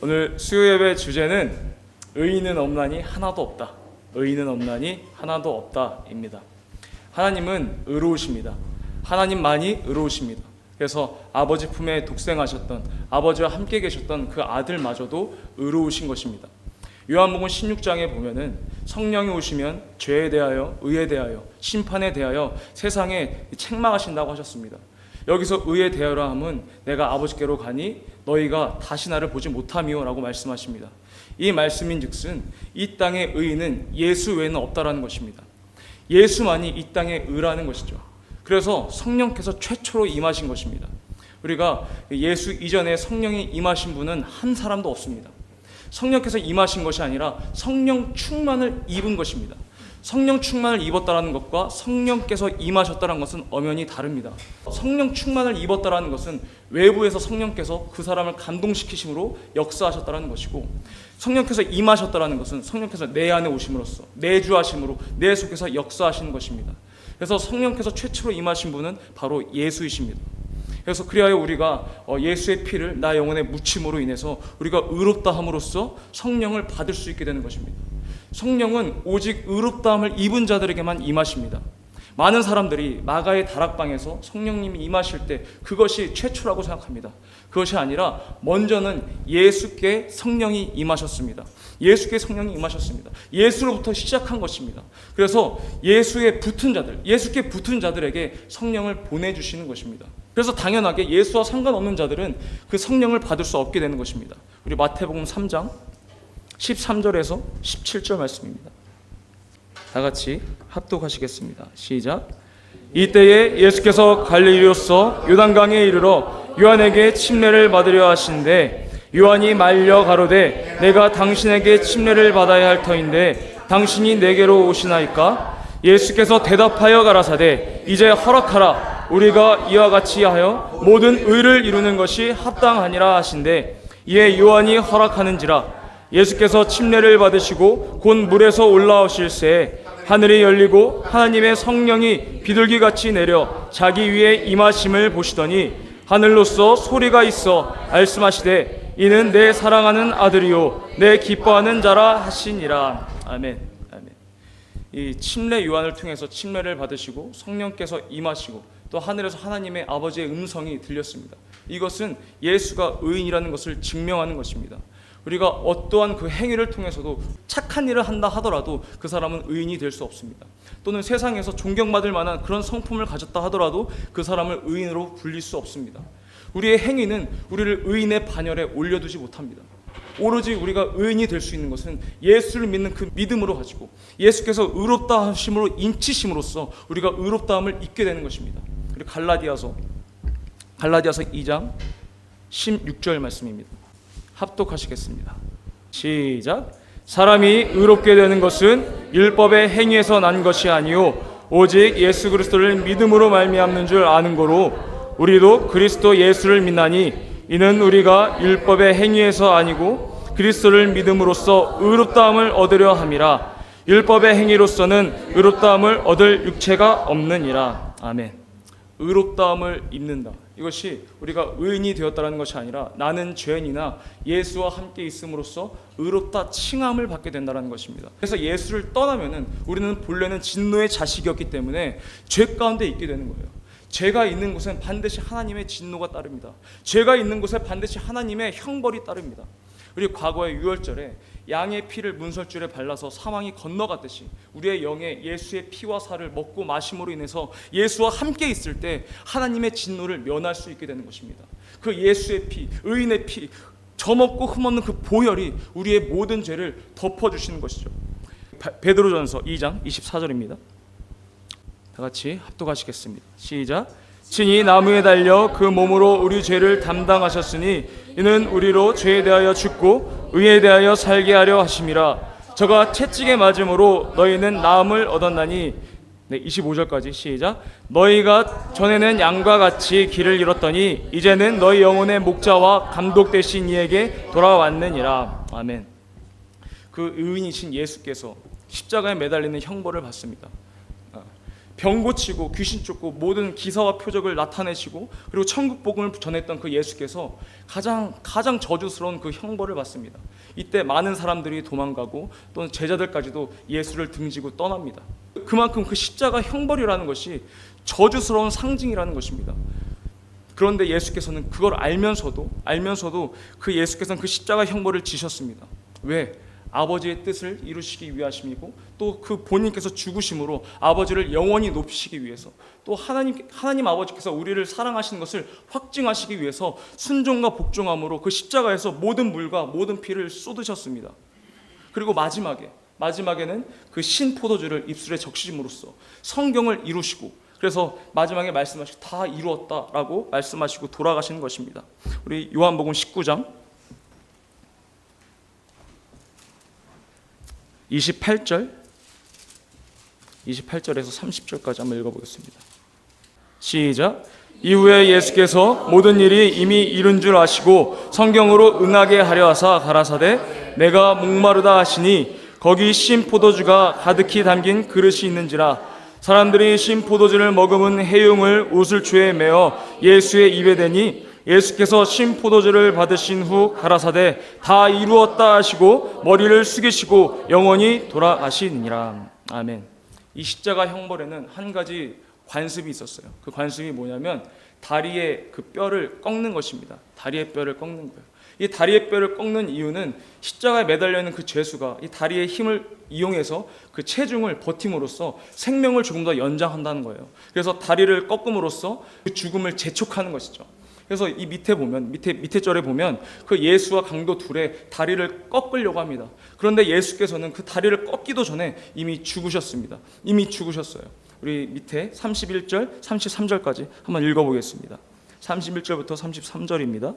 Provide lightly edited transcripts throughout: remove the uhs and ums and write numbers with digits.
오늘 수요예배 주제는 의인은 없나니 하나도 없다. 의인은 없나니 하나도 없다입니다. 하나님은 의로우십니다. 하나님만이 의로우십니다. 그래서 아버지 품에 독생하셨던, 아버지와 함께 계셨던 그 아들마저도 의로우신 것입니다. 요한복음 16장에 보면은 성령이 오시면 죄에 대하여, 의에 대하여, 심판에 대하여 세상에 책망하신다고 하셨습니다. 여기서 의에 대하여라 함은 내가 아버지께로 가니 너희가 다시 나를 보지 못하미요 라고 말씀하십니다. 이 말씀인즉슨 이 땅의 의인은 예수 외에는 없다라는 것입니다. 예수만이 이 땅의 의라는 것이죠. 그래서 성령께서 최초로 임하신 것입니다. 우리가 예수 이전에 성령이 임하신 분은 한 사람도 없습니다. 성령께서 임하신 것이 아니라 성령 충만을 입은 것입니다. 성령 충만을 입었다라는 것과 성령께서 임하셨다는 것은 엄연히 다릅니다. 성령 충만을 입었다라는 것은 외부에서 성령께서 그 사람을 감동시키심으로 역사하셨다라는 것이고, 성령께서 임하셨다라는 것은 성령께서 내 안에 오심으로써 내주하심으로 내 속에서 역사하시는 것입니다. 그래서 성령께서 최초로 임하신 분은 바로 예수이십니다. 그래서 그리하여 우리가 예수의 피를 나 영혼에 묻힘으로 인해서 우리가 의롭다 함으로써 성령을 받을 수 있게 되는 것입니다. 성령은 오직 의롭다함을 입은 자들에게만 임하십니다. 많은 사람들이 마가의 다락방에서 성령님이 임하실 때 그것이 최초라고 생각합니다. 그것이 아니라 먼저는 예수께 성령이 임하셨습니다. 예수께 성령이 임하셨습니다. 예수로부터 시작한 것입니다. 그래서 예수에 붙은 자들, 예수께 붙은 자들에게 성령을 보내주시는 것입니다. 그래서 당연하게 예수와 상관없는 자들은 그 성령을 받을 수 없게 되는 것입니다. 우리 마태복음 3장 13절에서 17절 말씀입니다. 다 같이 합독하시겠습니다. 시작. 이때에 예수께서 갈릴리로서 요단강에 이르러 요한에게 침례를 받으려 하시는데 요한이 말려 가로되 내가 당신에게 침례를 받아야 할 터인데 당신이 내게로 오시나이까? 예수께서 대답하여 가라사대 이제 허락하라. 우리가 이와 같이 하여 모든 의를 이루는 것이 합당하니라 하신대 이에 요한이 허락하는지라. 예수께서 침례를 받으시고 곧 물에서 올라오실새 하늘이 열리고 하나님의 성령이 비둘기같이 내려 자기 위에 임하심을 보시더니 하늘로서 소리가 있어 말씀하시되 이는 내 사랑하는 아들이요 내 기뻐하는 자라 하시니라. 아멘. 아멘. 이 침례 요한을 통해서 침례를 받으시고 성령께서 임하시고 또 하늘에서 하나님의 아버지의 음성이 들렸습니다. 이것은 예수가 의인이라는 것을 증명하는 것입니다. 우리가 어떠한 그 행위를 통해서도 착한 일을 한다 하더라도 그 사람은 의인이 될 수 없습니다. 또는 세상에서 존경받을 만한 그런 성품을 가졌다 하더라도 그 사람을 의인으로 불릴 수 없습니다. 우리의 행위는 우리를 의인의 반열에 올려두지 못합니다. 오로지 우리가 의인이 될 수 있는 것은 예수를 믿는 그 믿음으로 가지고 예수께서 의롭다 하심으로 인치심으로써 우리가 의롭다함을 입게 되는 것입니다. 우리 갈라디아서 2장 16절 말씀입니다. 합독하시겠습니다. 시작. 사람이 의롭게 되는 것은 율법의 행위에서 난 것이 아니요 오직 예수 그리스도를 믿음으로 말미암는 줄 아는 거로 우리도 그리스도 예수를 믿나니 이는 우리가 율법의 행위에서 아니고 그리스도를 믿음으로써 의롭다함을 얻으려 함이라. 율법의 행위로서는 의롭다함을 얻을 육체가 없느니라. 아멘. 의롭다함을 입는다. 이것이 우리가 의인이 되었다는 것이 아니라 나는 죄인이나 예수와 함께 있음으로써 의롭다 칭함을 받게 된다는 것입니다. 그래서 예수를 떠나면은 우리는 본래는 진노의 자식이었기 때문에 죄 가운데 있게 되는 거예요. 죄가 있는 곳엔 반드시 하나님의 진노가 따릅니다. 죄가 있는 곳에 반드시 하나님의 형벌이 따릅니다. 우리 과거의 유월절에 양의 피를 문설줄에 발라서 사망이 건너갔듯이 우리의 영에 예수의 피와 살을 먹고 마심으로 인해서 예수와 함께 있을 때 하나님의 진노를 면할 수 있게 되는 것입니다. 그 예수의 피, 의인의 피, 점없고 흠없는 그 보혈이 우리의 모든 죄를 덮어주시는 것이죠. 베드로전서 2장 24절입니다. 다 같이 합독하시겠습니다. 시작. 친히 나무에 달려 그 몸으로 우리 죄를 담당하셨으니 이는 우리로 죄에 대하여 죽고 의에 대하여 살게 하려 하심이라. 저가 채찍에 맞음으로 너희는 나음을 얻었나니. 25절까지 시작. 너희가 전에는 양과 같이 길을 잃었더니 이제는 너희 영혼의 목자와 감독 되신 이에게 돌아왔느니라. 아멘. 그 의인이신 예수께서 십자가에 매달리는 형벌을 받습니다. 병 고치고 귀신 쫓고 모든 기사와 표적을 나타내시고 그리고 천국 복음을 전했던 그 예수께서 가장 저주스러운 그 형벌을 받습니다. 이때 많은 사람들이 도망가고 또는 제자들까지도 예수를 등지고 떠납니다. 그만큼 그 십자가 형벌이라는 것이 저주스러운 상징이라는 것입니다. 그런데 예수께서는 그걸 알면서도 그 예수께서는 그 십자가 형벌을 지셨습니다. 왜? 아버지의 뜻을 이루시기 위하심이고 또 그 본인께서 죽으심으로 아버지를 영원히 높이시기 위해서 또 하나님 아버지께서 우리를 사랑하시는 것을 확증하시기 위해서 순종과 복종함으로 그 십자가에서 모든 물과 모든 피를 쏟으셨습니다. 그리고 마지막에는 그 신포도주를 입술에 적시심으로써 성경을 이루시고 그래서 마지막에 말씀하시고 다 이루었다라고 말씀하시고 돌아가시는 것입니다. 우리 요한복음 19장 28절에서 30절까지 한번 읽어보겠습니다. 시작. 이후에 예수께서 모든 일이 이미 이룬 줄 아시고 성경으로 응하게 하려 하사 가라사대 내가 목마르다 하시니 거기 신 포도주가 가득히 담긴 그릇이 있는지라 사람들이 신 포도주를 머금은 해용을 우슬초에 메어 예수의 입에 대니 예수께서 신 포도주를 받으신 후 가라사대 다 이루었다 하시고 머리를 숙이시고 영원히 돌아가시니라. 아멘. 이 십자가 형벌에는 한 가지 관습이 있었어요. 그 관습이 뭐냐면 다리의 그 뼈를 꺾는 것입니다. 다리의 뼈를 꺾는 거예요. 이 다리의 뼈를 꺾는 이유는 십자가에 매달려 있는 그 죄수가 이 다리의 힘을 이용해서 그 체중을 버팀으로써 생명을 조금 더 연장한다는 거예요. 그래서 다리를 꺾음으로써 그 죽음을 재촉하는 것이죠. 그래서 이 밑에 보면 밑에 절에 보면 그 예수와 강도 둘의 다리를 꺾으려고 합니다. 그런데 예수께서는 그 다리를 꺾기도 전에 이미 죽으셨습니다. 이미 죽으셨어요. 우리 밑에 31절, 33절까지 한번 읽어보겠습니다. 31절부터 33절입니다.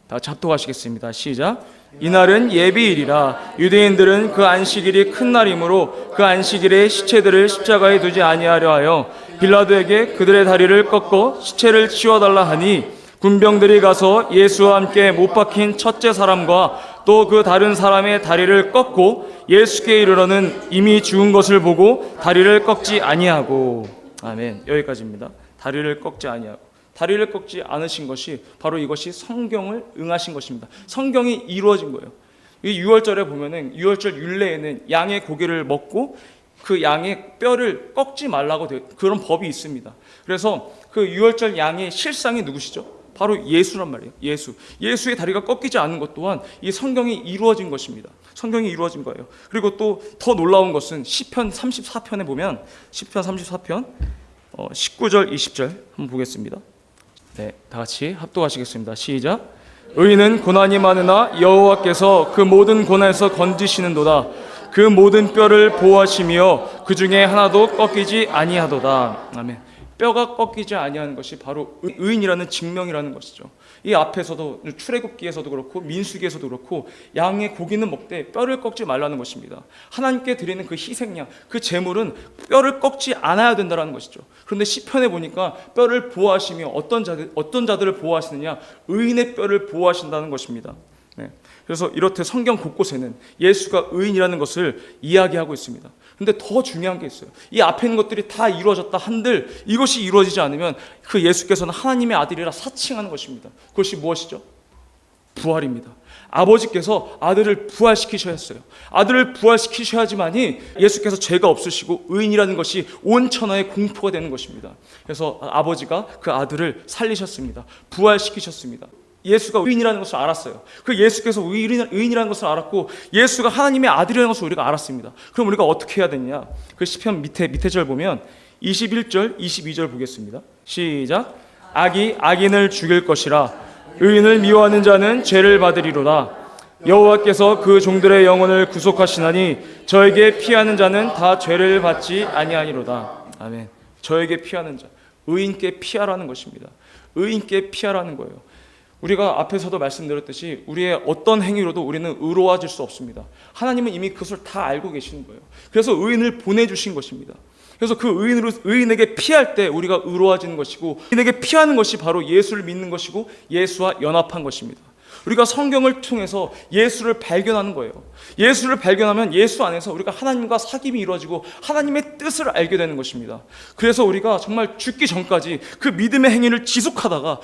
다 잡독하시겠습니다. 시작. 이날은 예비일이라 유대인들은 그 안식일이 큰 날이므로 그 안식일에 시체들을 십자가에 두지 아니하려 하여 빌라도에게 그들의 다리를 꺾어 시체를 치워달라 하니 군병들이 가서 예수와 함께 못 박힌 첫째 사람과 또 그 다른 사람의 다리를 꺾고 예수께 이르러는 이미 죽은 것을 보고 다리를 꺾지 아니하고. 아멘. 여기까지입니다. 다리를 꺾지 아니하고. 다리를 꺾지 않으신 것이 바로 이것이 성경을 응하신 것입니다. 성경이 이루어진 거예요. 이 유월절에 보면은 유월절 율례에는 양의 고기를 먹고 그 양의 뼈를 꺾지 말라고 그런 법이 있습니다. 그래서 그 유월절 양의 실상이 누구시죠? 바로 예수란 말이에요. 예수의 다리가 꺾이지 않는 것 또한 이 성경이 이루어진 것입니다. 성경이 이루어진 거예요. 그리고 또 더 놀라운 것은 시편 34편에 보면 시편 34편 19절 20절 한번 보겠습니다. 네, 다 같이 합독하시겠습니다. 시작. 의인은 고난이 많으나 여호와께서 그 모든 고난에서 건지시는도다. 그 모든 뼈를 보호하시며 그 중에 하나도 꺾이지 아니하도다. 아멘. 뼈가 꺾이지 아니하는 것이 바로 의인이라는 증명이라는 것이죠. 이 앞에서도 출애굽기에서도 그렇고 민수기에서도 그렇고 양의 고기는 먹되 뼈를 꺾지 말라는 것입니다. 하나님께 드리는 그 희생양, 그 제물은 뼈를 꺾지 않아야 된다는 것이죠. 그런데 시편에 보니까 뼈를 보호하시며 어떤 자들을 보호하시느냐? 의인의 뼈를 보호하신다는 것입니다. 네. 그래서 이렇듯 성경 곳곳에는 예수가 의인이라는 것을 이야기하고 있습니다. 그런데 더 중요한 게 있어요. 이 앞에 있는 것들이 다 이루어졌다 한들 이것이 이루어지지 않으면 그 예수께서는 하나님의 아들이라 사칭하는 것입니다. 그것이 무엇이죠? 부활입니다. 아버지께서 아들을 부활시키셔야 했어요. 아들을 부활시키셔야지만이 예수께서 죄가 없으시고 의인이라는 것이 온 천하에 공포가 되는 것입니다. 그래서 아버지가 그 아들을 살리셨습니다. 부활시키셨습니다. 예수가 의인이라는 것을 알았어요. 그 예수께서 의인이라는 것을 알았고 예수가 하나님의 아들이라는 것을 우리가 알았습니다. 그럼 우리가 어떻게 해야 되느냐? 그 시편 밑에 절 보면 21절, 22절 보겠습니다. 시작. 악이 악인을 죽일 것이라 의인을 미워하는 자는 죄를 받으리로다. 여호와께서 그 종들의 영혼을 구속하시나니 저에게 피하는 자는 다 죄를 받지 아니하니로다. 아멘. 저에게 피하는 자, 의인께 피하라는 것입니다. 의인께 피하라는 거예요. 우리가 앞에서도 말씀드렸듯이 우리의 어떤 행위로도 우리는 의로워질 수 없습니다. 하나님은 이미 그것을 다 알고 계시는 거예요. 그래서 의인을 보내주신 것입니다. 그래서 그 의인에게 피할 때 우리가 의로워지는 것이고 의인에게 피하는 것이 바로 예수를 믿는 것이고 예수와 연합한 것입니다. 우리가 성경을 통해서 예수를 발견하는 거예요. 예수를 발견하면 예수 안에서 우리가 하나님과 사귐이 이루어지고 하나님의 뜻을 알게 되는 것입니다. 그래서 우리가 정말 죽기 전까지 그 믿음의 행위를 지속하다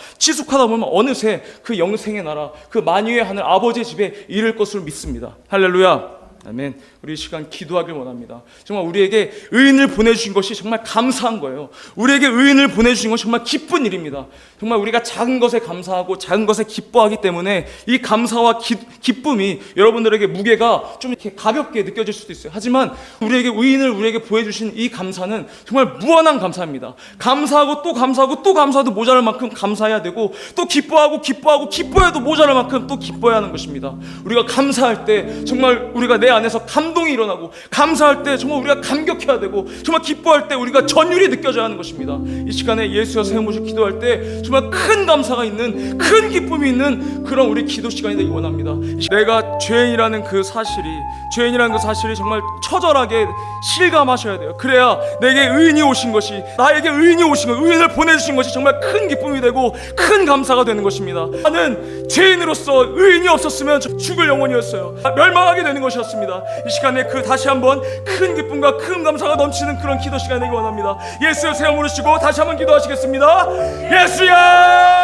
보면 어느새 그 영생의 나라, 그 만유의 하늘 아버지의 집에 이를 것을 믿습니다. 할렐루야. 아멘. 우리 이 시간 기도하길 원합니다. 정말 우리에게 의인을 보내주신 것이 정말 감사한 거예요. 우리에게 의인을 보내주신 것이 정말 기쁜 일입니다. 정말 우리가 작은 것에 감사하고 작은 것에 기뻐하기 때문에 이 감사와 기쁨이 여러분들에게 무게가 좀 이렇게 가볍게 느껴질 수도 있어요. 하지만 우리에게 의인을 우리에게 보여주신 이 감사는 정말 무한한 감사입니다. 감사하고 또 감사하고 또 감사해도 모자랄 만큼 감사해야 되고, 또 기뻐하고 기뻐해도 모자랄 만큼 또 기뻐해야 하는 것입니다. 우리가 감사할 때 정말 우리가 내 안에서 감동이 일어나고, 감사할 때 정말 우리가 감격해야 되고, 정말 기뻐할 때 우리가 전율이 느껴져야 하는 것입니다. 이 시간에 예수여 새 모습 기도할 때 정말 큰 감사가 있는, 큰 기쁨이 있는 그런 우리 기도 시간이 되기 원합니다. 내가 죄인이라는 그 사실이 정말 처절하게 실감하셔야 돼요. 그래야 나에게 의인이 오신 것이 의인을 보내주신 것이 정말 큰 기쁨이 되고 큰 감사가 되는 것입니다. 나는 죄인으로서 의인이 없었으면 죽을 영혼이었어요. 멸망하게 되는 것이었습니다. 이 시간에 다시 한번 큰 기쁨과 큰 감사가 넘치는 그런 기도 시간이 되기 원합니다. 예수여 새 이름으로 부르시고 다시 한번 기도하시겠습니다. 예수야!